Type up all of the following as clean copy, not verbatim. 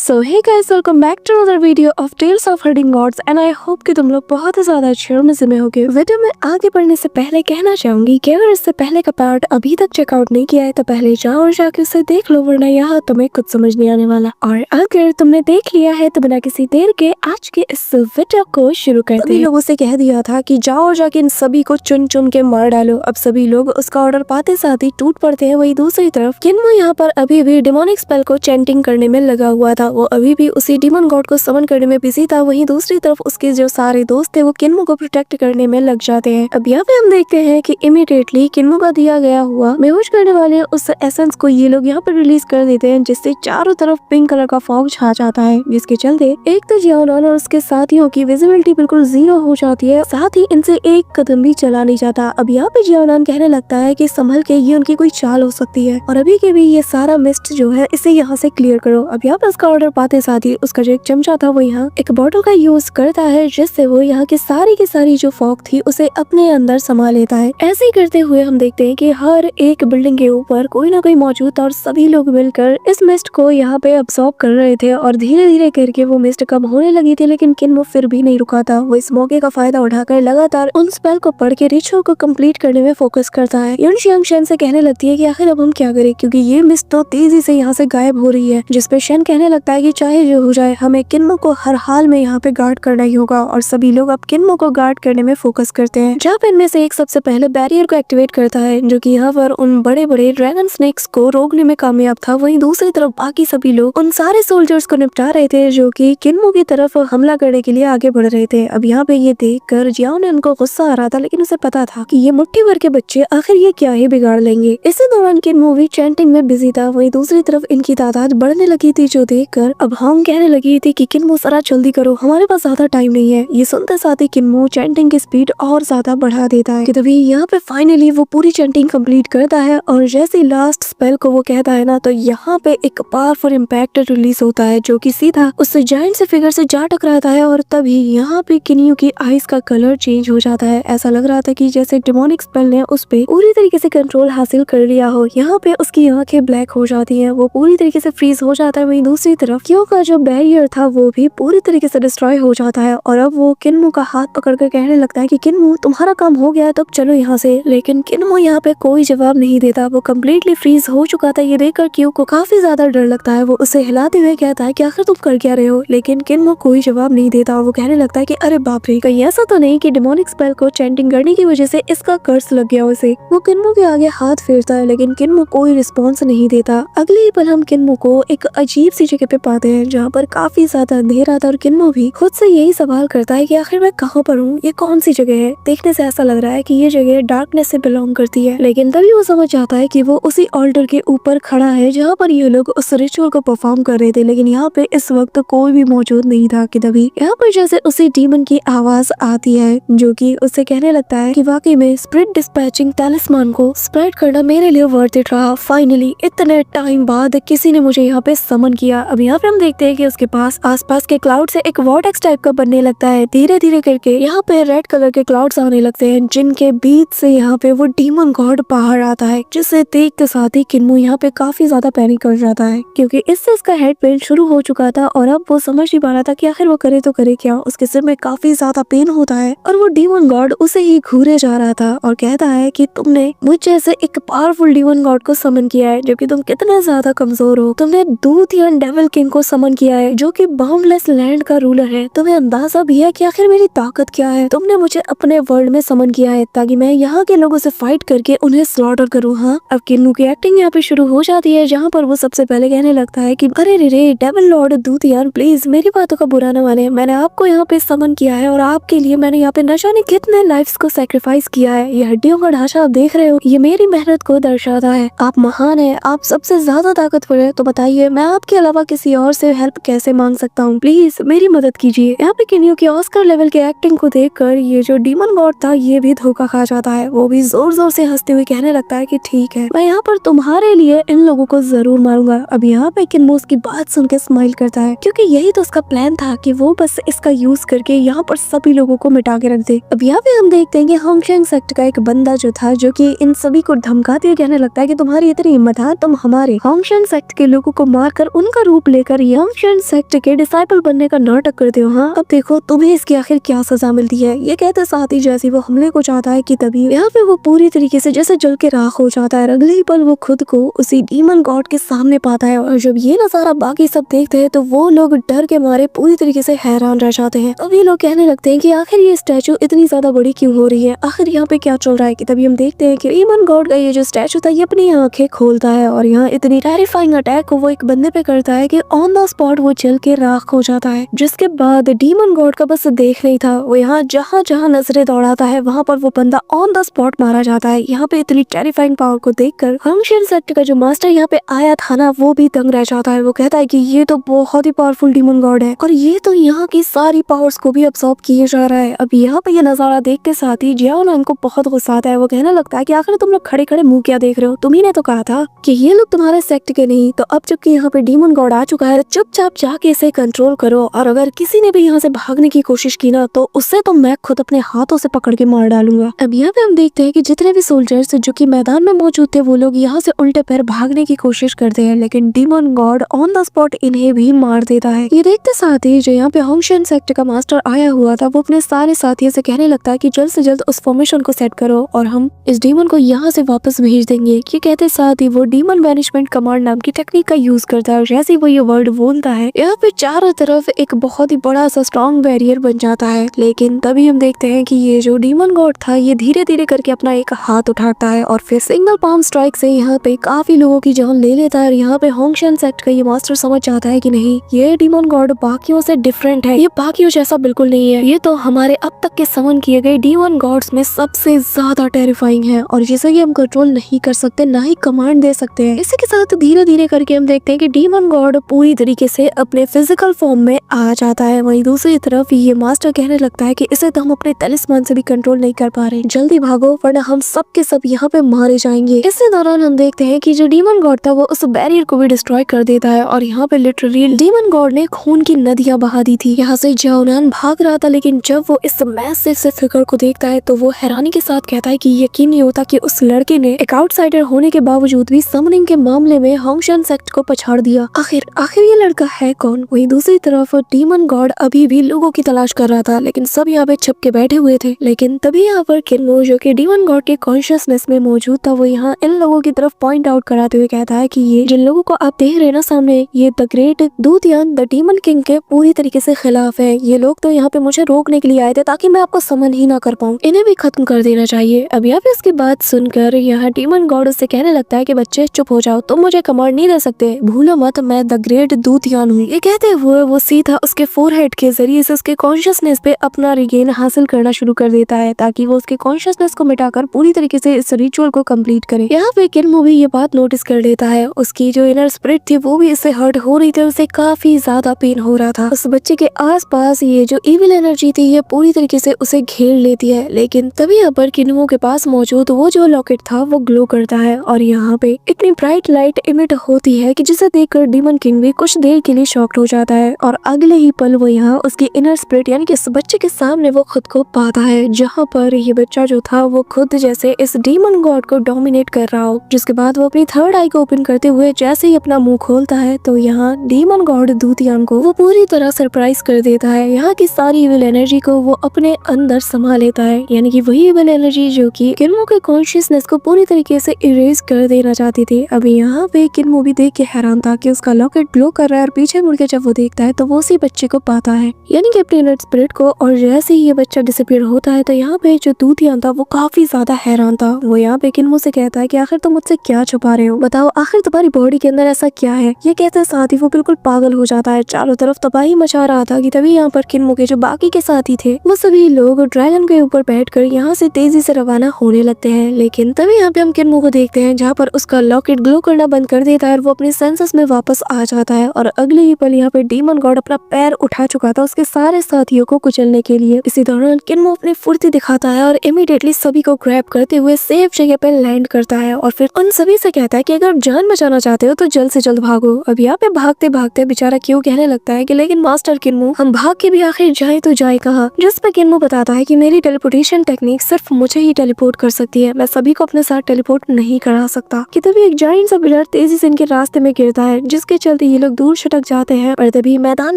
So hey guys, welcome back to another video of tales of herding gods and I hope कि तुम लोग बहुत ही ज्यादा अच्छे और मजे में होगे। वीडियो में आगे बढ़ने से पहले कहना चाहूंगी कि अगर इससे पहले का पार्ट अभी तक चेकआउट नहीं किया है तो पहले जाओ और जाके उसे देख लो, वरना यहाँ तुम्हें कुछ समझ नहीं आने वाला। और अगर तुमने देख लिया है तो बिना किसी देर के आज के इस वीडियो को शुरू करते हैं। लोगों से कह दिया था कि जाओ और जाके इन सभी को चुन चुन के मार डालो। अब सभी लोग उसका ऑर्डर पाते साथ ही टूट पड़ते हैं। वही दूसरी तरफ किन्मो यहाँ पर अभी भी डिमोनिक स्पेल को चैंटिंग करने में लगा हुआ था। वो अभी भी उसी डीमन गॉड को समन करने में बिजी था। वहीं दूसरी तरफ उसके जो सारे दोस्त थे वो किन्मो को प्रोटेक्ट करने में लग जाते हैं। अब यहाँ पे हम देखते हैं कि इमीडिएटली किन्मो का दिया गया हुआ बेहोश करने वाले उस एसेंस को ये लोग यहाँ पर रिलीज कर देते हैं, जिससे चारों तरफ पिंक कलर का फॉग छा जाता है, जिसके चलते एक तो जियानॉन और उसके साथियों की विजिबिलिटी बिल्कुल जीरो हो जाती है, साथ ही इनसे एक कदम भी चला नहीं जाता। अब यहाँ पे जियानॉन कहने लगता है कि संभल के ये उनकी कोई चाल हो सकती है और अभी के भी ये सारा मिस्ट जो है इसे यहाँ से क्लियर करो। अब यहाँ पे उसका ऑर्डर पाते साथ ही उसका जो एक चमचा था वो यहाँ एक बॉटल का यूज करता है, जिससे वो यहाँ की सारी जो फॉग थी उसे अपने अंदर समा लेता है। ऐसे ही करते हुए हम देखते हैं कि हर एक बिल्डिंग के ऊपर कोई ना कोई मौजूद था और सभी लोग मिलकर इस मिस्ट को यहाँ पे अब्सॉर्ब कर रहे थे और धीरे धीरे करके वो मिस्ट कम होने लगी थी, लेकिन किन्मो फिर भी नहीं रुका था। वो इस मौके का फायदा उठाकर लगातार उन स्पेल को पढ़ के रिचुअल को कंप्लीट करने में फोकस करता है। युनशियांग शेन से कहने लगती है कि आखिर अब हम क्या करें, क्योंकि ये मिस्ट तो तेजी से यहाँ से गायब हो रही है। जिसपे शेन कहने लगता है कि चाहे जो हो जाए हमें किन्मो को हर हाल में यहाँ पे गार्ड करना ही होगा, और सभी लोग अब किन्मो को गार्ड करने में फोकस करते हैं। जहाँ पे इनमें से एक सबसे पहले बैरियर को एक्टिवेट करता है, जो कि यहाँ पर उन बड़े बड़े ड्रैगन स्नेक्स को रोकने में कामयाब था। वहीं दूसरी तरफ बाकी सभी लोग उन सारे सोल्जर्स को निपटा रहे थे जो कि किन्मो की तरफ हमला करने के लिए आगे बढ़ रहे थे। अब यहाँ पे ये देख कर जियाओ ने उनको गुस्सा आ रहा था, लेकिन उसे पता था कि ये मुट्ठी भर के बच्चे आखिर ये क्या ही बिगाड़ लेंगे। इसी दौरान किन्मो भी चैंटिंग में बिजी था। वहीं दूसरी तरफ इनकी तादाद बढ़ने लगी थी, जो देख कर अब हम कहने लगी थी कि किन्मो जरा जल्दी करो, हमारे पास ज्यादा टाइम नहीं है। ये सुनते साथ ही किन्मो चैंटिंग की स्पीड और ज्यादा बढ़ा देता है कि तभी यहाँ पे फाइनली वो पूरी चैंटिंग कंप्लीट करता है और जैसे ही लास्ट स्पेल को वो कहता है ना, तो यहाँ पे एक पावरफुल इम्पैक्ट रिलीज होता है जो कि सीधा उस जायंट से फिगर से जा टकराता है। और तभी यहाँ पे किन्यू की आईज का कलर चेंज हो जाता है। ऐसा लग रहा था कि जैसे डिमोनिक स्पेल ने उस पे पूरी तरीके से कंट्रोल हासिल कर लिया हो। यहाँ पे उसकी आंखें ब्लैक हो जाती हैं, वो पूरी तरीके से फ्रीज हो जाता है। वहीं दूसरी तरफ क्यों का जो बैरियर था वो भी पूरी तरीके से डिस्ट्रॉय हो जाता है और अब वो किन्मो का हाथ पकड़कर कहने लगता है कि किन्मो तुम्हारा काम हो गया है, तो चलो यहाँ से। लेकिन किन्मो यहाँ पे कोई जवाब नहीं देता, वो कम्प्लीटली फ्रीज हो चुका था। ये देखकर क्यों को काफी ज्यादा डर लगता है। वो उसे हिलाते हुए कहता है कि आखिर तुम कर क्या रहे हो, लेकिन किन्मो कोई जवाब नहीं देता और वो कहने लगता है कि अरे बाप रे, कहीं ऐसा तो नहीं कि डिमोनिक स्पेल को चैंटिंग करने की वजह से इसका कर्स लग गया उसे। वो किन्मो के आगे हाथ फेरता है, लेकिन किन्मो कोई रिस्पॉन्स नहीं देता। अगले ही पल हम किन्मो को एक अजीब सी जगह पे पाते हैं जहाँ पर काफी ज्यादा अंधेरा था और किन्मो भी खुद से यही सवाल करता है कि आखिर मैं कहाँ पर हूँ, ये कौन सी जगह है। देखने से ऐसा लग रहा है कि ये जगह डार्कनेस से बिलोंग करती है, लेकिन तभी वो समझ जाता है कि वो उसी ऑल्टर के ऊपर खड़ा है जहाँ पर ये लोग उस रिचुअल को परफॉर्म कर रहे थे। लेकिन यहाँ पे इस वक्त कोई भी मौजूद नहीं था कि तभी यहाँ पर जैसे उसी डीमन की आवाज आती है, जो कि उससे कहने लगता है कि वाकई में स्प्रिट डिस्पैचिंग टैलिस्मान को स्प्रेड करना मेरे लिए वर्थ इट रहा। फाइनली इतने टाइम बाद किसी ने मुझे यहाँ पे समन किया। अब यहाँ पे हम देखते हैं कि उसके पास आसपास के क्लाउड से एक वॉर्टेक्स टाइप का बनने लगता है। धीरे धीरे करके यहाँ पे रेड कलर के क्लाउड्स आने लगते हैं, जिनके बीच से यहाँ पे वो डीमन गॉड बाहर आता है, जिसे देख के साथ ही किन्मो यहाँ पे काफी ज्यादा पैनिक कर जाता है, क्योंकि इससे इसका हेड पेन शुरू हो चुका था और अब वो समझ नहीं पा रहा था कि आखिर वो करे तो करे क्या। उसके सिर में काफी ज्यादा पेन होता है और वो डीमन गॉड उसे ही घूरे जा रहा था और कहता है कि तुमने मुझ जैसे एक पावरफुल डीमन गॉड को समन किया है, जबकि तुम कितने ज्यादा कमजोर हो। तुमने दूतियन डेविल किंग को समन किया है, जो कि बाउंडलेस लैंड का रूलर है। तुम्हें अंदाजा भी है कि आखिर मेरी ताकत क्या है। तुमने मुझे अपने वर्ल्ड में समन किया है ताकि मैं यहाँ के लोगों से फाइट करके उन्हें स्लॉटर करूँ। हाँ, अब किन्नू की एक्टिंग यहाँ पे शुरू हो जाती है, जहाँ पर वो सबसे पहले कहने लगता है कि अरे रे डेविल लॉर्ड दूतियन, प्लीज मेरी बातों का बुरा न माने। मैंने आपको यहाँ पे समन किया है और आपके लिए मैंने यहाँ पे न जाने कितने लाइफ्स को सैक्रिफाइस किया है। ये हड्डियों का ढांचा आप देख रहे हो, ये मेरी मेहनत को दर्शाता है। आप महान है, आप सबसे ज्यादा ताकतवर है, तो बताइए मैं आपके अलावा किसी और से हेल्प कैसे मांग सकता हूँ। प्लीज मेरी मदद कीजिए। यहाँ पे किन्यू की ऑस्कर लेवल के एक्टिंग को देखकर ये जो डीमन गॉड था ये भी धोखा खा जाता है। वो भी जोर जोर से हंसते हुए कहने लगता है कि ठीक है, मैं यहाँ पर तुम्हारे लिए इन लोगों को जरूर मारूंगा। अब यहाँ पे किन्मो उसकी बात सुन के स्माइल करता है, क्योंकि यही तो उसका प्लान था कि वो बस इसका यूज करके यहाँ पर सभी लोगों को मिटा के रख दे। अब यहाँ पे हम देखते हैं कि होंगशेंग सेक्ट का एक बंदा जो था, जो कि इन सभी को धमकाते हुए कहने लगता है कि तुम्हारी इतनी हिम्मत है, तुम हमारे होंगशेंग सेक्ट के लोगों को मारकर उनका रूप लेकर यंग शन सेक्ट के डिसाइपल बनने का नाटक करते हो। हाँ, अब देखो तुम्हें इसकी आखिर क्या सजा मिलती है। ये कहते साथ ही जैसे वो हमले को चाहता है कि तभी यहाँ पे वो पूरी तरीके से जैसे जल के राख हो जाता है। अगले ही पल वो खुद को उसी डीमन गॉड के सामने पाता है और जब ये नजारा बाकी सब देखते हैं तो वो लोग डर के मारे पूरी तरीके से हैरान रह जाते हैं। अभी लोग कहने लगते हैं कि आखिर ये स्टैचू इतनी ज्यादा बड़ी क्यों हो रही है, आखिर यहाँ पे क्या चल रहा है। कि तभी हम देखते हैं कि डीमन गॉड का ये जो स्टैचू था ये अपनी आंखें खोलता है और यहाँ इतनी टेरिफाइंग अटैक को वो एक बंदे पे करता है कि ऑन द स्पॉट वो जल के राख हो जाता है। जिसके बाद डीमन गॉड का बस देख नहीं था, वो यहाँ जहाँ जहाँ नजरें दौड़ाता है वहाँ पर वो बंदा ऑन द स्पॉट मारा जाता है। यहाँ पे इतनी टेरिफाइंग पावर को देखकर हंगशन सेक्ट का जो मास्टर यहाँ पे आया था ना, वो भी दंग रह जाता है। वो कहता है कि ये तो बहुत ही पावरफुल डीमन गॉड है और ये तो यहाँ की सारी पावर्स को भी अब्सॉर्ब किए जा रहा है। अब यहाँ पे ये नजारा देख के साथ ही जियाओनांग को बहुत गुस्सा आता है। वो कहने लगता है कि आखिर तुम लोग खड़े खड़े मुंह क्या देख रहे हो, तुम्ही ने तो कहा था कि ये लोग तुम्हारे सेक्ट के नहीं। तो अब जबकि यहाँ पे डीमन गॉड आ चुका है, चुपचाप जाके इसे कंट्रोल करो और अगर किसी ने भी यहाँ से भागने की कोशिश की ना तो उससे तो मैं खुद अपने हाथों से पकड़ के मार डालूंगा। अब यहाँ पे हम देखते हैं कि जितने भी सोल्जर्स जो कि मैदान में मौजूद थे वो लोग यहाँ से उल्टे पैर भागने की कोशिश करते हैं, लेकिन demon God on the spot इन्हें भी मार देता है। ये देखते साथ ही जो यहाँ पे हंगशन सेक्ट का मास्टर आया हुआ था वो अपने सारे साथियों से कहने लगता है कि जल्द से जल्द उस फॉर्मेशन को सेट करो और हम इस डीमन को यहाँ से वापस भेज देंगे। ये कहते साथ ही वो डीमन वैनिशमेंट कमांड नाम की टेक्निक का यूज करता है और जैसे वो ये वर्ड बोलता है यहाँ पे चारों तरफ एक बहुत ही बड़ा सा स्ट्रॉन्ग बैरियर बन जाता है। लेकिन तभी हम देखते हैं कि ये जो डीमन गॉड था ये धीरे धीरे करके अपना एक हाथ उठाता है और फिर सिंगल पाम स्ट्राइक से यहाँ पे काफी लोगों की जान ले लेता है। और यहाँ पे हंगशन सेक्ट का ये मास्टर समझ जाता है कि नहीं, ये डीमन गॉड बाकियों से डिफरेंट है, ये बाकियों जैसा बिल्कुल नहीं है, ये तो हमारे अब तक के समन किए गए डीमन गॉड्स में सबसे ज्यादा टेरिफाइंग है और जिसे हम कंट्रोल नहीं कर सकते, ना ही कमांड दे सकते हैं। इसी के साथ धीरे धीरे करके हम देखते हैं कि डीमन गॉड पूरी तरीके से अपने फिजिकल फॉर्म में आ जाता है। वहीं दूसरी तरफ ये मास्टर कहने लगता है कि इसे तो हम अपने तलिस्मान से भी कंट्रोल नहीं कर पा रहे, जल्दी भागो वरना हम सब के सब यहाँ पे मारे जाएंगे। इसी दौरान हम देखते हैं कि जो डीमन गॉड था वो उस बैरियर को भी डिस्ट्रॉय कर देता है और यहाँ पे लिटरली डीमन गॉड ने खून की नदियां बहा दी थी। यहाँ से जियाओनांग भाग रहा था, लेकिन जब वो इस मैसिव से फिगर को देखता है तो वो हैरानी के साथ कहता है कि यकीन नहीं होता कि उस लड़के ने एक आउटसाइडर होने के बावजूद भी समनिंग के मामले में हंगशन सेक्ट को पछाड़ दिया। आखिर ये लड़का है कौन। वहीं दूसरी तरफ डीमन गॉड अभी भी लोगों की तलाश कर रहा था, लेकिन सब यहाँ पे छुप के बैठे हुए थे। लेकिन तभी यहाँ पर किन्मो जो कि डीमन गॉड के कॉन्शियसनेस में मौजूद था वो यहाँ इन लोगों की तरफ पॉइंट आउट कराते हुए कहता है कि ये जिन लोगों को आप देख रहे हैं ना सामने, ये द ग्रेट दूतियान द डीमन किंग के पूरी तरीके से खिलाफ है। ये लोग तो यहाँ पे मुझे रोकने के लिए आए थे ताकि मैं आपको समन ही ना कर पाऊँ, इन्हें भी खत्म कर देना चाहिए। अब यहाँ पे इसकी बात सुनकर यहाँ डीमन गॉड उससे कहने लगता है कि बच्चे चुप हो जाओ, तुम मुझे कमांड नहीं दे सकते, भूलो मत मैं द ग्रेट दूतियान हूँ। ये कहते हुए वो सीधा उसके फोरहेड के जरिए से उसके कॉन्शियसनेस पे अपना रिगेन हासिल करना शुरू कर देता है ताकि वो उसके कॉन्शियसनेस को मिटाकर पूरी तरीके से इस रिचुअल को कंप्लीट करे। यहाँ पे किन्मो भी ये बात नोटिस कर लेता है, उसकी जो इनर स्पिरिट थी वो भी इससे हर्ट हो रही थी, उसे काफी ज्यादा पेन हो रहा था। उस बच्चे के आसपास ये जो इविल एनर्जी थी ये पूरी तरीके से उसे घेर लेती है। लेकिन तभी यहाँ पर किन्मो के पास मौजूद वो जो लॉकेट था वो ग्लो करता है और यहाँ पे इतनी ब्राइट लाइट इमिट होती है कि जिसे देखकर डीमन किंग भी कुछ देर के लिए शॉक्ड हो जाता है और अगले ही पल वो यहाँ उसकी इनर स्पिरिट यानी कि इस बच्चे के सामने वो खुद को पाता है, जहाँ पर ये बच्चा जो था वो खुद जैसे इस डीमन गॉड को डोमिनेट कर रहा हो। जिसके बाद वो अपनी थर्ड आई को ओपन करते हुए जैसे ही अपना मुंह खोलता है तो यहाँ डीमन गॉड दूतियान को वो पूरी तरह सरप्राइज कर देता है। यहाँ की सारी इविल एनर्जी को वो अपने अंदर समा लेता है, यानी कि वही इविल एनर्जी जो कि किन्मो के कॉन्शियसनेस को पूरी तरीके से इरेज कर देना चाहती थी। अभी यहाँ पे किन्मो भी देख के हैरान था कि उसका लॉकेट ग्लो कर रहा है और पीछे मुड़ के जब वो देखता है तो वो उसी बच्चे को पाता है, यानी कि अपने इनर स्पिरिट को। और जैसे ही ये बच्चा डिसअपीयर होता है तो यहाँ पे जो दूतियान था वो काफी ज्यादा हैरान था। वो यहाँ पे किन्मो से कहता है कि आखिर तुम मुझसे क्या छुपा रहे हो, बताओ आखिर तुम्हारी बॉडी के अंदर ऐसा क्या है। ये कहते साथ ही वो बिल्कुल पागल हो जाता है, चारों तरफ तबाही मचा रहा था कि तभी यहाँ पर किन्मो के जो बाकी के साथी थे वो सभी लोग ड्रैगन के ऊपर बैठकर यहाँ से तेजी से रवाना होने लगते हैं। लेकिन तभी यहाँ पे हम किन्मो को देखते हैं जहाँ पर उसका लॉकेट ग्लो करना बंद कर देता है और वो अपने सेंसेस में वापस आ जाता है और अगले ही पल यहाँ पे डीमन गॉड अपना पैर उठा चुका था उसके सारे साथियों को कुचलने के लिए। इसी दौरान किन्मो अपनी फुर्ती दिखाता है और इमीडिएटली सभी को ग्रैब करते हुए सेफ जगह पे लैंड करता है और फिर उन सभी से कहता है कि अगर जान बचाना चाहते हो तो जल्द से जल्द भागो। अब यहाँ पे भागते भागते बेचारा क्यों कहने लगता है कि लेकिन मास्टर किन्मो हम भाग के भी आखिर जाए तो जाए कहाँ। जिस पे किन्मो बताता है कि मेरी टेलीपोर्टेशन टेक्निक सिर्फ मुझे ही टेलीपोर्ट कर सकती है, मैं सभी को अपने साथ टेलीपोर्ट नहीं करा सकता। कि तभी एक जायंट सा पिलर तेजी से इनके रास्ते में गिरता है जिसके चलते ये लोग दूर छिटक जाते हैं। पर तभी मैदान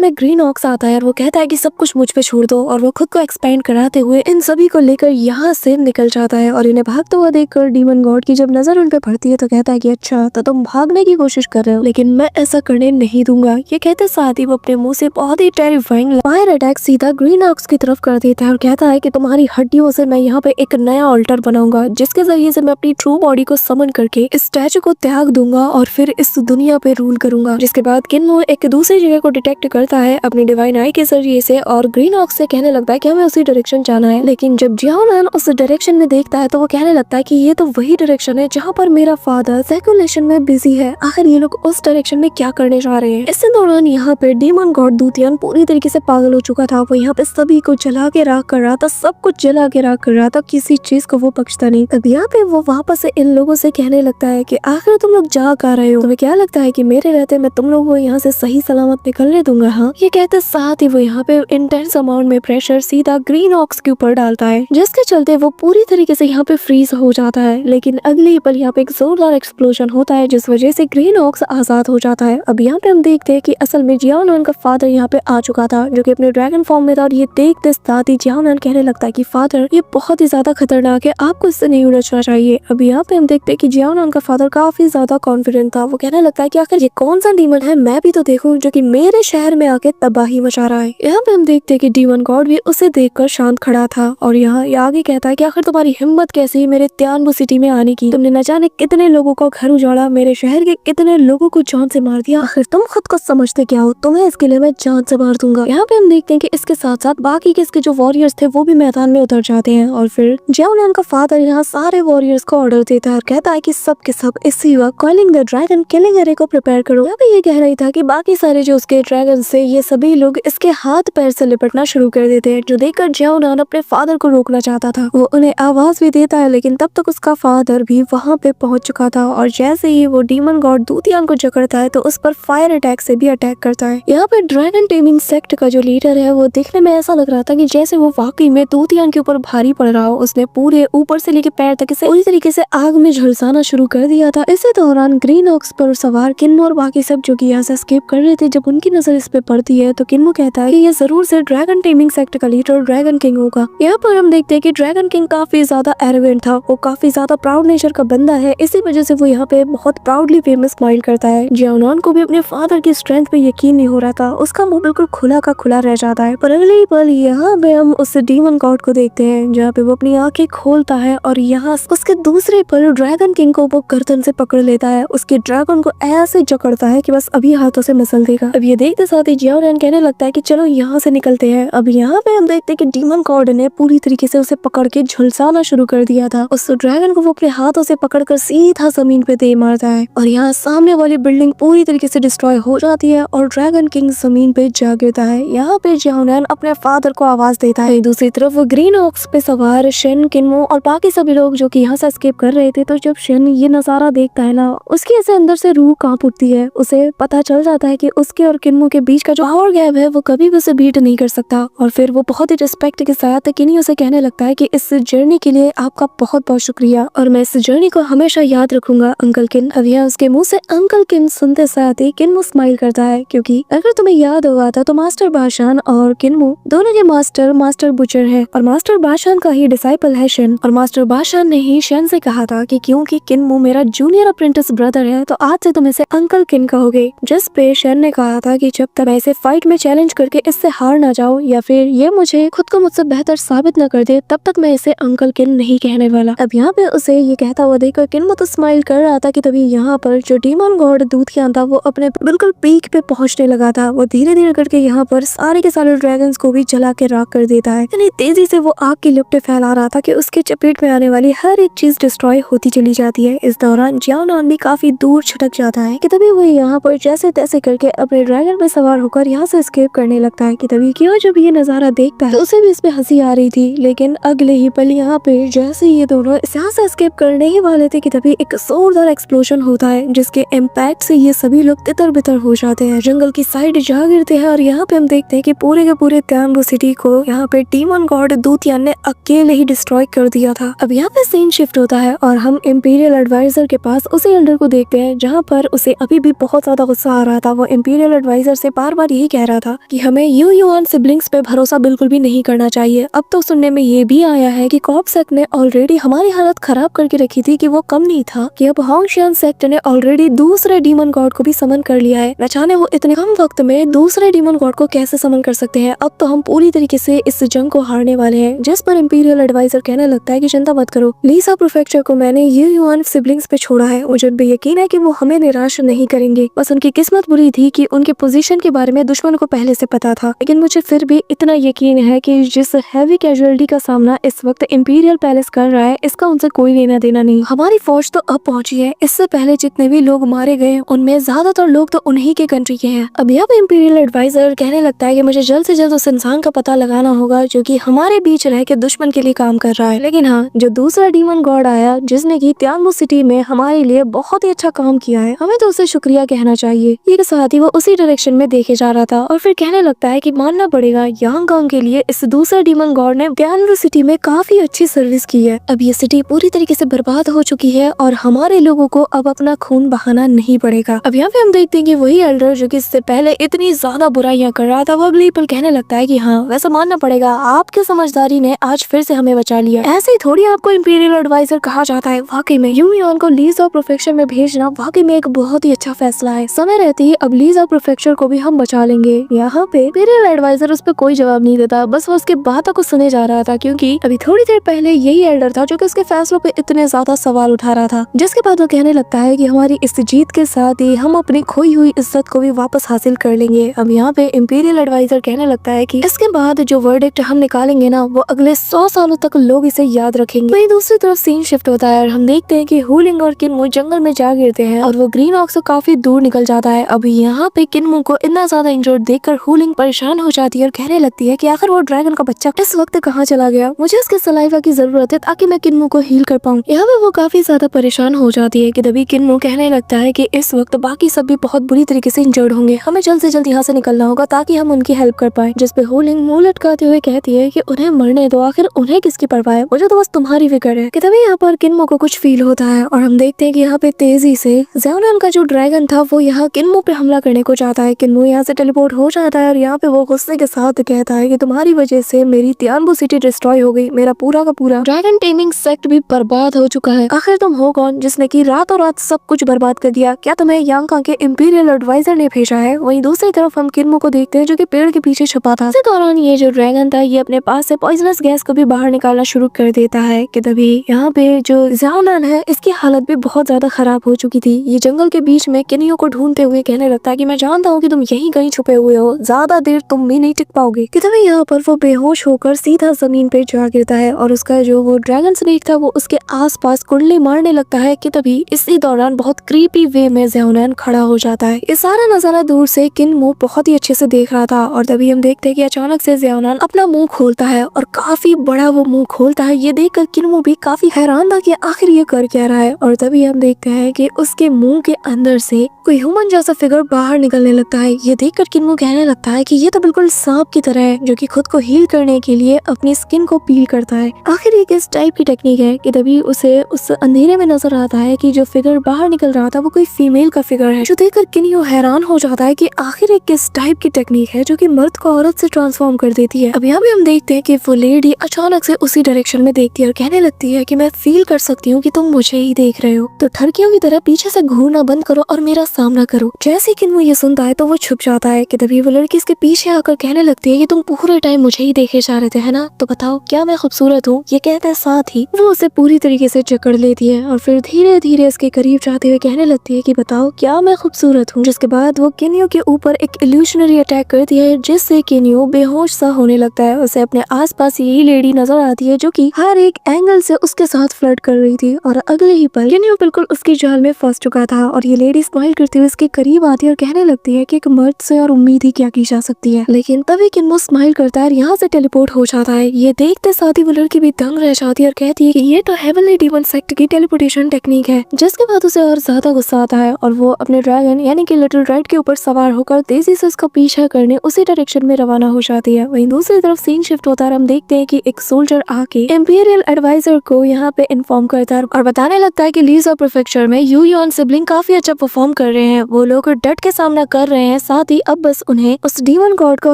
में ग्रीन ऑक्स आता है और वो कहता है कि सब कुछ मुझ पे छोड़ दो, और वो खुद को एक्सपेंड कराते हुए इन सभी को लेकर यहाँ से निकल जाता है। और इन्हें भागते हुआ देखकर डीमन गॉड की जब नजर उन पे पड़ती है तो कहता है कि अच्छा तो तुम भागने की कोशिश कर रहे हो, लेकिन मैं ऐसा करने नहीं दूंगा। ये कहते साथ ही वो अपने मुंह से बहुत ही टेरिफाइंग फायर अटैक सीधा ग्रीन ऑक्स की तरफ कर देता है और कहता है कि तुम्हारी हड्डियों से मैं यहाँ पे एक नया ऑल्टर बनाऊंगा, जिसके जरिए से मैं अपनी ट्रू बॉडी को समन करके इस स्टैचू को त्याग दूंगा और फिर इस दुनिया पे रूल करूंगा। जिसके बाद किन्मो एक दूसरी जगह को डिटेक्ट करता है अपनी डिवाइन आई के जरिए से और ग्रीन ऑक्स से कहने लगता है कि हमें उसी डायरेक्शन जाना है। लेकिन जब जियाओनान उस डायरेक्शन में देखता है तो वो कहने लगता है कि ये तो वही डायरेक्शन है जहाँ पर मेरा फादर सर्कुलेशन में बिजी है। आखिर ये लोग उस डायरेक्शन में क्या करने जा रहे हैं। इसी दौरान यहाँ पे डीमन गॉड दूतियान पूरी तरीके से पागल हो चुका था। वो यहाँ पे सभी को जला के राख कर रहा था, सब कुछ जला के राख कर रहा था, किसी चीज को वो बख्शता नहीं। अब यहाँ पे वो वापस से इन लोगों से कहने लगता है कि आखिर तुम लोग जा कर रहे हो, तुम्हें क्या लगता है कि मेरे रहते मैं तुम लोगों को यहाँ से सही सलामत निकलने दूंगा? हाँ, ये कहते साथ ही वो यहाँ पे इंटेंस अमाउंट में प्रेशर सीधा ग्रीन ऑक्स के ऊपर डालता है, जिसके चलते वो पूरी तरीके से यहाँ पे फ्रीज हो जाता है। लेकिन अगले ही पल यहाँ पे एक जोरदार एक्सप्लोजन होता है जिस वजह से ग्रीन ऑक्स आजाद हो जाता है। अब यहाँ पे हम देखते हैं कि असल में जियाओनान का फादर यहाँ पे आ चुका था, जो कि अपने ड्रैगन फॉर्म में था। और ये देखते साथ ही जियाओनान कहने लगता है कि फादर ये बहुत ही ज्यादा खतरनाक है, आपको इससे नहीं उलझना चाहिए। अब यहाँ पे हम देखते हैं कि जियाओनान का फादर काफी ज्यादा कॉन्फिडेंट था। वो कहने लगता है कि आखिर ये कौन सा डीमन है, मैं भी तो देखूं, जो कि मेरे शहर में आके तबाही मचा रहा है। यहाँ पे हम देखते हैं कि डीमन गॉड भी उसे देखकर शांत खड़ा था और यहाँ ये आगे कहता है कि आखिर तुम्हारी हिम्मत कैसी मेरे त्यानबू सिटी में आने की, तुमने न जाने कितने लोगों को घर उजाड़ा, मेरे शहर के कितने लोगों को जान से मार दिया, आखिर तुम खुद को समझते क्या हो, तुम्हें इसके लिए मैं जान से मार दूंगा। यहाँ पे हम देखते हैं कि इसके साथ साथ बाकी के इसके जो वॉरियर्स थे वो भी मैदान में उतर जाते हैं और फिर जियाओनान का फादर यहाँ सारे वॉरियर्स को ऑर्डर देता है और कहता है कि सब के सब इसी वक्त calling the dragon killing array को प्रिपेयर करो। यहाँ पे ये कह रही था कि बाकी सारे जो उसके ड्रैगन से ये सभी लोग इसके हाथ पैर से लिपटना शुरू कर देते हैं, जो देखकर जियाओनान अपने फादर को रोकना चाहता था। वो उन्हें आवाज भी देता है, लेकिन तब तक उसका फादर भी वहाँ पे पहुंच चुका था और जैसे ही वो डीमन गॉड दूतियान को जकड़ता है तो उस पर फायर अटैक से भी अटैक करता है। यहाँ पे ड्रैगन टेमिंग सेक्ट का जो लीडर है वो देखने में ऐसा लग रहा था कि जैसे वो वाकई में दूतियान के ऊपर भारी पड़ रहा हो। उसने पूरे ऊपर से लेके पैर तक इसे पूरी तरीके से आग में झुलसाना शुरू कर दिया था। इसी दौरान ग्रीन ऑक्स पर सवार किन्मो और बाकी सब जो कि यहाँ से एस्केप कर रहे थे, जब उनकी नजर इस पे पड़ती है तो किन्मो कहता है कि ये जरूर से ड्रैगन टेमिंग सेक्ट का लीडर ड्रैगन किंग होगा। यहाँ पर हम देखते हैं कि ड्रैगन किंग काफी ज्यादा एरोगेंट था, वो काफी ज्यादा प्राउड नेचर का बंदा है, इसी वजह से वो यहाँ पे बहुत प्राउडली फेमस स्माइल करता है। जियाओनान को भी अपने फादर की स्ट्रेंथ पे यकीन नहीं हो रहा था, उसका मुंह बिल्कुल खुला का खुला रह जाता है। पर अगले ही पल यहाँ पे हम उस डीमन गॉड को देखते हैं जहाँ पे वो अपनी आंखें खोलता है और यहाँ उसके दूसरे पल ड्रैगन किंग को वो गर्दन से पकड़ लेता है, उसके ड्रैगन को ऐसे जकड़ता है कि बस अभी हाथों से मसल देगा। अब ये देखते साथ ही जियाओनान कहने लगता है कि चलो यहाँ से निकलते हैं। अब यहाँ पे हम देखते हैं कि डीमन गॉड ने पूरी तरीके से उसे पकड़ के झुलसाना शुरू कर दिया था। उस ड्रैगन को वो अपने हाथों से पकड़कर सीधा जमीन पे दे मारता है और यहाँ सामने वाली बिल्डिंग पूरी तरीके से डिस्ट्रॉय हो जाती है और ड्रैगन किंग जमीन पे जा गिरता है। यहाँ पे जियाओनान अपने फादर को आवाज देता है। दूसरी तरफ वो ग्रीन ऑक्स पे सवार शेन, किन्मो और बाकी सभी लोग जो कि यहाँ से एस्केप कर रहे थे, तो जब शेन ये नजारा देखता है ना, उसकी ऐसे अंदर से रूह कांप उठती है। उसे पता चल जाता है कि उसके और किन्मो के बीच का जो पावर गैप है वो कभी भी उसे बीट नहीं कर सकता। और फिर वो बहुत ही रिस्पेक्ट के साथ किन्ही उसे कहने लगता है कि इस जर्नी के लिए आपका बहुत बहुत शुक्रिया और मैं इस जर्नी को हमेशा याद रखूंगा अंकल किन। अब यहाँ उसके मुंह से अंकल किन सुनते साथ ही किन्मो स्माइल करता है, क्योंकि अगर तुम्हें याद होगा था तो मास्टर बाशान और किन्मो दोनों के मास्टर बुचर है और मास्टर बाशान का ही डिसाइपल है शेन। और मास्टर बाशान ने ही शेन से कहा था कि क्योंकि किन्मो मेरा जूनियर अप्रेंटिस ब्रदर है तो आज से तुम इसे अंकल किन कहोगे। जिस पे शेन ने कहा था कि जब तक ऐसे फाइट में चैलेंज करके इससे हार ना जाओ या फिर ये मुझे खुद को मुझसे बेहतर साबित न कर दे, तब तक मैं इसे अंकल किन नहीं कहने वाला। अब यहाँ पे उसे ये कहता हुआ देखकर किन्मो तो स्माइल कर रहा था कि तभी यहाँ पर जो डीमन गॉड दूतियान था वो अपने बिल्कुल पीक पे पहुंचने लगा था। वो धीरे धीरे करके यहाँ पर सारे के सारे ड्रैगन्स को भी जला के राख कर देता है। इतनी तेजी से वो आग की लिपटें फैला रहा था कि उसके चपेट में आने वाली हर एक चीज डिस्ट्रॉय होती चली जाती है। इस दौरान जियाओनान भी काफी दूर छिटक जाता है कि तभी वो यहाँ पर जैसे तैसे करके अपने ड्रैगन पे सवार होकर यहाँ से एस्केप करने लगता है कि तभी क्यों जब ये नजारा देखता है तो उसे भी इसमें हंसी आ रही थी। लेकिन अगले ही पल यहाँ पे जैसे ये दोनों यहाँ से एस्केप करने ही वाले थे कि तभी एक जोरदार एक्सप्लोजन होता है, जिसके इम्पैक्ट से ये सभी लोग तितर बितर हो जाते हैं, जंगल की साइड जा गिरते हैं। और यहाँ पे हम देखते हैं कि पूरे के पूरे कैम्बो सिटी को यहाँ पे डीमन गॉड दूतियान ने अकेले ही डिस्ट्रॉय कर दिया था। अब यहाँ पे सीन शिफ्ट होता है और हम इंपीरियल एडवाइजर के पास उसी एल्डर को देखते हैं जहाँ पर उसे अभी भी बहुत ज्यादा गुस्सा आ रहा था। वो इंपीरियल एडवाइजर से बार बार यही कह रहा था कि हमें यू युआन सिबलिंग्स पे भरोसा बिल्कुल भी नहीं करना चाहिए। अब तो सुनने में ये भी आया है कि कॉप सेक्ट ने ऑलरेडी हमारी हालत खराब करके रखी थी कि वो कम नहीं था कि अब होंगशियान सेक्ट ने ऑलरेडी दूसरे डीमन गॉड को भी समन कर लिया है। न जाने वो इतने कम वक्त में दूसरे डीमन गॉड को कैसे समन कर सकते हैं। अब तो हम पूरी तरीके से इस जंग को हारने वाले हैं। जिस पर इंपीरियल एडवाइजर कहने लगता है कि चिंता मत करो, लीसा प्रीफेक्चर को मैंने यू युआन सिबलिंग्स पे छोड़ा है। मुझे उन पे यकीन है कि वो हमें निराश नहीं करेंगे। बस उनकी किस्मत बुरी थी कि उनके पोजीशन के बारे में दुश्मन को पहले से पता था, लेकिन मुझे फिर भी इतना यकीन है कि जिस हैवी कैजुअलिटी का सामना इस वक्त इंपीरियल पैलेस कर रहा है, इसका उनसे कोई लेना देना नहीं। हमारी फौज तो अब पहुंची है। इससे पहले जितने भी लोग मारे गए उनमें ज्यादातर लोग तो उन्हीं के कंट्री के हैं। अब यहाँ पे इंपीरियल एडवाइजर कहने लगता है कि मुझे जल्द से जल्द उस इंसान का पता लगाना होगा जो कि हमारे बीच रह के दुश्मन के लिए काम कर रहा है। लेकिन हाँ, जो दूसरा डीमन गॉड आया जिसने की तियानमू सिटी में हमारे लिए बहुत ही अच्छा काम किया है, हमें तो उसे शुक्रिया कहना चाहिए। ये साथ ही वो उसी डायरेक्शन में देखे जा रहा था और फिर कहने लगता है कि मानना पड़ेगा यांगकांग के लिए इस दूसरे डीमन गॉड ने तियानमू सिटी में काफी अच्छी सर्विस की है। अब ये सिटी पूरी तरीके से बर्बाद हो चुकी है और हमारे लोगों को अब अपना खून बहाना नहीं पड़ेगा। अब यहाँ पे हम देखते हैं कि वही एल्डर जो कि इससे पहले इतनी ज्यादा बुराइयां कर रहा था, वो अगले पल कहने लगता है कि हाँ, वैसे मानना पड़ेगा आपकी समझदारी ने आज फिर से हमें बचा लिया। ऐसे ही थोड़ी आपको इंपीरियल एडवाइजर कहा जाता है। वाकई में यू युआन को लीज ऑफ प्रोफेक्चर में भेजना वाकई में एक बहुत ही अच्छा फैसला है। समय रहते ही अब लीज ऑफ प्रोफेक्चर को भी हम बचा लेंगे। यहाँ पे इंपीरियल एडवाइजर उस पर कोई जवाब नहीं देता, बस वो उसके बातों को सुने जा रहा था, क्योंकि अभी थोड़ी देर पहले यही एल्डर था जो कि उसके फैसलों पे इतने ज्यादा सवाल उठा रहा था। जिसके बाद वो कहने लगता है कि हमारी इस जीत के साथ ही हम अपनी खोई हुई इज्जत को भी वापस हासिल कर लेंगे। अब यहाँ पे इंपीरियल एडवाइजर कहने लगता है कि इसके बाद जो वर्डिक्ट हम निकालेंगे ना, वो अगले 100 सालों तक लोग इसे याद रखेंगे। वहीं दूसरी तरफ सीन शिफ्ट होता है और हम देखते हैं कि हुलिंग और किन्मो जंगल में जा गिरते हैं और वो ग्रीन ऑक्स से काफी दूर निकल जाता है। अब यहाँ पे किन्मो को इतना ज्यादा इंजर्ड देखकर हुलिंग परेशान हो जाती है और कहने लगती है कि आखिर वो ड्रैगन का बच्चा इस वक्त कहाँ चला गया, मुझे उसके सलाइवा की जरूरत है ताकि मैं किन्मो को हील कर पाऊँ। यहाँ पे वो काफी ज्यादा परेशान हो जाती है कि तभी किन्मो कहने लगता है कि इस वक्त बाकी सब भी बहुत बुरी तरीके से इंजर्ड होंगे, हमें जल्द से जल्द यहाँ से निकलना होगा ताकि हम उनकी हेल्प कर पाए। जिसपे हुलिंग मुंह लटकाते हुए कहती है कि उन्हें मरने दो, आखिर उन्हें किसकी परवाह है, मुझे तो बस तुम्हारी फिक्र है। कि तभी यहाँ पर किन्मो को कुछ फील होता है और हम देखते हैं कि यहाँ पे तेजी से ज़ाओलिन का जो ड्रैगन था वो यहाँ किन्मो पे हमला करने को चाहता है। किन्मो यहाँ से टेलीपोर्ट हो जाता है और यहाँ पे वो गुस्से के साथ कहता है कि तुम्हारी वजह से मेरी तियानमू सिटी डिस्ट्रॉय हो गई, मेरा पूरा का पूरा ड्रैगन टेमिंग सेक्ट भी बर्बाद हो चुका है। आखिर तुम हो कौन जिसने की रातों रात सब कुछ बर्बाद कर दिया? क्या तुम्हें यांगकांग के इंपीरियल एडवाइजर ने भेजा है? वहीं दूसरी तरफ हम किन्मो को देखते हैं जो कि पेड़ के पीछे छुपा था। इसी दौरान ये जो ड्रैगन था ये अपने पास से पॉइजनस गैस को भी बाहर निकालना शुरू कर देता है। कि तभी यहाँ पे जो ज़ाओलिन है इसकी हालत भी बहुत ज्यादा खराब हो चुकी थी। ये जंगल के बीच में किनियो को ढूंढते हुए कहने लगता है कि मैं जानता हूँ कि तुम यहीं कहीं छुपे हुए हो, ज्यादा देर तुम भी नहीं टिक पाओगे। कि तभी यहाँ पर वो बेहोश होकर सीधा जमीन पे जा गिरता है और उसका जो वो ड्रैगन स्नेक था वो उसके आसपास कुंडली मारने लगता है। कि तभी इसी दौरान बहुत क्रीपी वे में ज़ाओलिन खड़ा हो जाता है। ये सारा नजारा दूर से किन्मो बहुत ही अच्छे से देख रहा था और तभी हम देखते हैं कि अचानक से ज़ाओलिन अपना मुंह खोलता है और काफी बड़ा वो मुंह खोलता है। ये देखकर किन्मो भी काफी हैरान था कि आखिर ये कर क्या रहा है। और तभी हम देखते हैं कि उसके मुंह के अंदर से कोई ह्यूमन जैसा फिगर बाहर निकलने लगता है। ये देखकर किन्मो कहने लगता है कि ये तो बिल्कुल सांप की तरह है जो कि खुद को हील करने के लिए अपनी स्किन को पील करता है। आखिर ये किस टाइप की टेक्निक है? कि तभी उसे उस अंधेरे में नजर आता है कि जो फिगर बाहर निकल रहा था वो कोई फीमेल का फिगर है। जो देखकर किन्यो हैरान हो जाता है कि आखिर एक किस टाइप की टेक्निक है जो कि मर्द को औरत से ट्रांसफॉर्म कर देती है। अब यहाँ भी हम देखते हैं कि वो लेडी अचानक से उसी डायरेक्शन में देखती है और कहने लगती है कि मैं फील कर सकती हूँ कि तुम मुझे ही देख रहे हो, तो ठरकियों की तरह पीछे से घूरना बंद करो और मेरा सामना करो। जैसे कि वो ये सुनता है तो वो छुप जाता है। कि तभी वो लड़की इसके पीछे आकर कहने लगती है कि तुम पूरे टाइम मुझे ही देखे जा रहे थे है ना, तो बताओ क्या मैं खूबसूरत हूँ? ये कहते हैं साथ ही वो उसे पूरी तरीके से जकड़ लेती है और फिर धीरे धीरे इसके करीब जाते हुए कहने लगती है कि बताओ क्या मैं खूबसूरत हूँ? जिसके बाद वो किन्यो के ऊपर एक इल्यूशनरी अटैक करती है जिससे किन्यो बेहोश सा होने लगता है। उसे अपने आसपास यही लेडी नजर आती है जो कि हर एक एंगल से उसके साथ फ्लर्ट कर रही थी और अगले ही पल किन्यो बिल्कुल उसकी जाल में फंस चुका था। और ये लेडी स्माइल करती हुए इसके करीब आती है और कहने लगती है कि एक मर्द से और उम्मीद ही क्या की जा सकती है। लेकिन तभी किन्मो स्माइल करता है और यहाँ से टेलीपोर्ट हो जाता है। ये देखते साथ ही वो लड़की भी दंग रह जाती है और कहती है कि ये तो हेवनली डीमन सेक्ट की टेलीपोर्टेशन टेक्निक है। जिसके बाद उसे और ज्यादा गुस्सा आता है और वो अपने ड्रैगन यानी कि लिटिल रेड के ऊपर सवार होकर तेजी से उसका पीछा करने उसी डायरेक्शन में रवाना हो जाती है। वहीं दूसरी तरफ सीन शिफ्ट होता है, हम देखते हैं कि एक सोल्जर आके इंपीरियल एडवाइजर को यहाँ पे इन्फॉर्म करता है और बताने लगता है कि लीज ऑफ प्रीफेक्चर में यू युआन सिबलिंग काफी अच्छा परफॉर्म कर रहे रहे हैं, वो लोग डट के सामना कर रहे हैं। साथ ही अब बस उन्हें उस डीमन गॉड को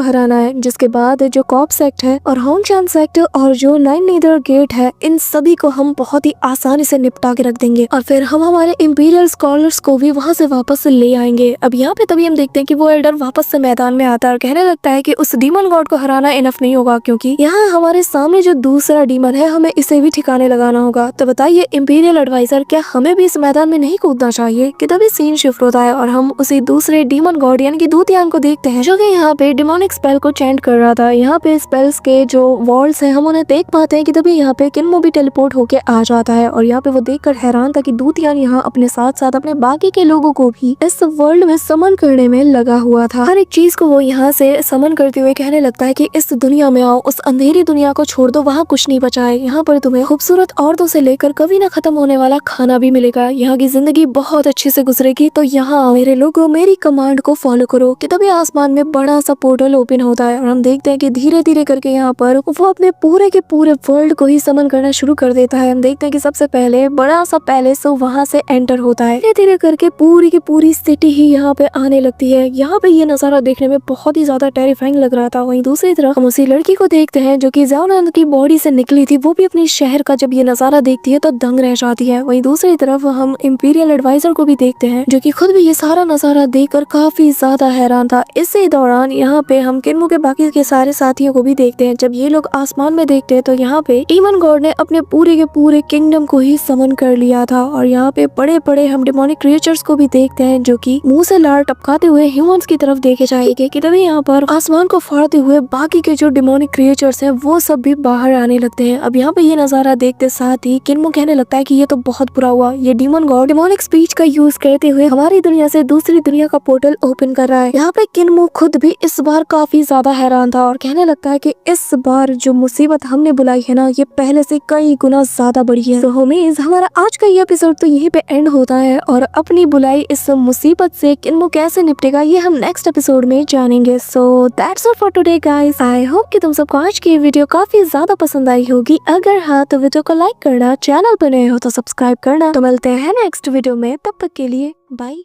हराना है, जिसके बाद जो कॉप सेक्ट है और होंगशान सेक्ट और जो नाइन नीदर गेट है, इन सभी को हम बहुत ही आसानी से निपटा के रख देंगे और फिर हम हमारे इंपीरियल स्कॉलर्स को भी वहाँ से वापस ले आएंगे। अब यहाँ पे तभी हम देखते हैं कि वो एल्डर वापस से मैदान में आता है और कहने लगता है कि उस डीमन गॉड को हराना इनफ नहीं होगा, क्योंकि यहाँ हमारे सामने जो दूसरा डीमन है, हमें इसे भी ठिकाने लगाना होगा। तो बताइए इंपीरियल एडवाइजर, क्या हमें भी इस मैदान में नहीं कूदना चाहिए? कि तभी सीन शिफ्ट होता है और हम उसी दूसरे डीमन गॉड यानी कि दूतियान को देखते हैं, जो कि यहाँ पे डिमोनिक स्पेल को चैंट कर रहा था। यहाँ पे स्पेल्स के जो वॉल्स हैं हम उन्हें देख पाते हैं कि तभी यहाँ पे किन्मो भी टेलीपोर्ट होके आ जाता है और यहाँ पे वो देखकर हैरान था कि दूतियान यहाँ अपने साथ साथ अपने बाकी के लोगों को भी इस वर्ल्ड में समन करने में लगा हुआ था। हर एक चीज को वो यहाँ से समन करते हुए कहने लगता है कि इस दुनिया में आओ, उस अंधेरी दुनिया को छोड़ दो, वहाँ कुछ नहीं बचा है। यहाँ पर तुम्हें खूबसूरत औरतों से लेकर कभी ना खत्म होने वाला खाना भी मिलेगा, यहाँ की जिंदगी बहुत अच्छे से गुजरेगी। तो यहाँ मेरे लोगों, मेरी कमांड को फॉलो करो। कि तभी आसमान में बड़ा सा पोर्टल ओपन होता है और हम देखते हैं कि धीरे धीरे करके यहाँ पर वो अपने पूरे के पूरे वर्ल्ड को ही समन करना शुरू कर देता है। हम देखते हैं कि सबसे पहले बड़ा सा पैलेस वहाँ से एंटर होता है। धीरे धीरे करके पूरी की पूरी सिटी ही यहाँ पे आने लगती है। यहाँ पे ये नजारा देखने में बहुत ही ज्यादा टेरिफाइंग लग रहा था। वहीं दूसरी तरफ हम उसी लड़की को देखते हैं जो कि ज़ाओनान की बॉडी से निकली थी, वो भी अपने शहर का जब ये नजारा देखती है तो दंग रह जाती है। वहीं दूसरी तरफ हम इंपीरियल एडवाइजर को भी देखते हैं, जो कि खुद भी ये सारा नजारा देखकर काफी ज्यादा हैरान था। इसी दौरान यहाँ पे हम किन्मो के बाकी के सारे साथियों को भी देखते हैं। जब ये लोग आसमान में देखते हैं तो यहाँ पे डीमन गॉड ने अपने पूरे के पूरे किंगडम को ही समन कर लिया था और यहाँ पे बड़े बड़े हम डिमोनिक क्रिएचर्स को भी देखते हैं, जो कि मुंह से लार टपकाते हुए ह्यूमंस की तरफ देखे जाएंगे। कि तभी यहाँ पर आसमान को फाड़ते हुए बाकी के जो डिमोनिक क्रिएचर्स हैं वो सब भी बाहर आने लगते हैं। अब यहाँ पे ये नजारा देखते साथ ही किन्मो कहने लगता है कि ये तो बहुत बुरा हुआ, ये डीमन गॉड डिमोनिक स्पीच का यूज करते हुए हमारी दुनिया से दूसरी दुनिया का पोर्टल ओपन कर रहा है। यहाँ पे किन्मो खुद भी इस बार काफी ज्यादा हैरान था और कहने लगता है कि इस बार जो मुसीबत हमने बुलाई है ना, ये पहले से कई गुना ज्यादा बड़ी है। तो होमीज, हमारा आज का ये एपिसोड तो यहीं पे एंड होता है और अपनी बुलाई इस मुसीबत से किन्मो कैसे निपटेगा ये हम नेक्स्ट एपिसोड में जानेंगे। So that's all for today guys. I hope कि तुम सबको आज की वीडियो काफी ज्यादा पसंद आई होगी। अगर हाँ तो वीडियो को लाइक करना, चैनल पर नए हो तो सब्सक्राइब करना। तो मिलते हैं नेक्स्ट वीडियो में, तब तक के लिए बाय।